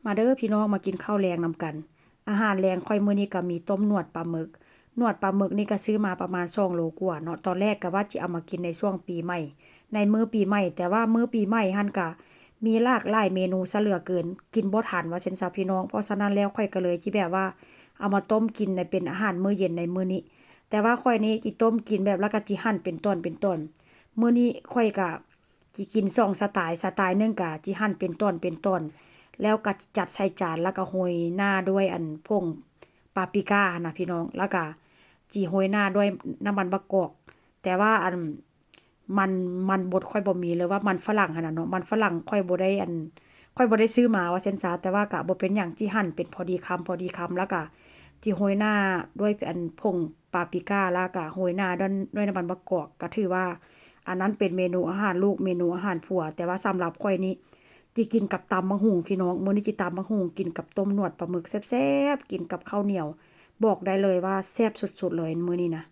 มาเด้อพี่น้องมากินข้าวแรงนำกันอาหารแรงค่อยมื้อนี้ก็มีต้มนวดปลาหมึกนวดปลาหมึกนี่ก็ซื้อมาประมาณ2โลกว่าเนาะตอนแรกก็ว่าสิเอามากินในช่วงปีใหม่ในมื้อปีใหม่แต่ว่ามื้อปีใหม่หั่นก็มีหลากหลายเมนูซะเหลือเกินกินบ่ทันว่าซั่นซะพี่น้องเพราะฉะนั้นแล้วค่อยก็เลยสิแบบว่าเอามาต้มกินในเป็นอาหารมื้อเย็นในมื้อนี้แต่ว่าค่อยนี้สิต้มกินแบบแล้วก็สิหั่นเป็นตอนๆมื้อนี้ค่อยก็สิกิน2สไตล์หนึงก็สิหั่นเป็นตอนแล้วก็จัดใส่จานแล้วก็โรยหน้าด้วยอันผงปาปริก้านะพี่น้องแล้วก็สิโรยหน้าด้วยน้ำมันมะกอกแต่ว่าอันมันมันบดค่อยบ่มีเลยว่ามันฝรั่งหั่นน่ะเนาะมันฝรั่งค่อยบ่ได้ค่อยบ่ได้ซื้อมาว่าซั่นซะแต่ว่าก็บ่เป็นหยังที่หั่นเป็นพอดีคำแล้วก็สิโรยหน้าด้วยอันผงปาปริก้าแล้วก็โรยหน้าด้วยน้ำมันมะกอกก็ถือว่าอันนั้นเป็นเมนูอาหารลูกเมนูอาหารผัวแต่ว่าสำหรับข้อยนี่ จิกินกับตำบักหุ่งพี่น้องมื้อนี้จิตำบักหุ่งกินกับต้มนวดปลาหมึกแซ่บๆกินกับข้าวเหนียวบอกได้เลยว่าแซ่บสุดๆเลยมื้อนี้นะ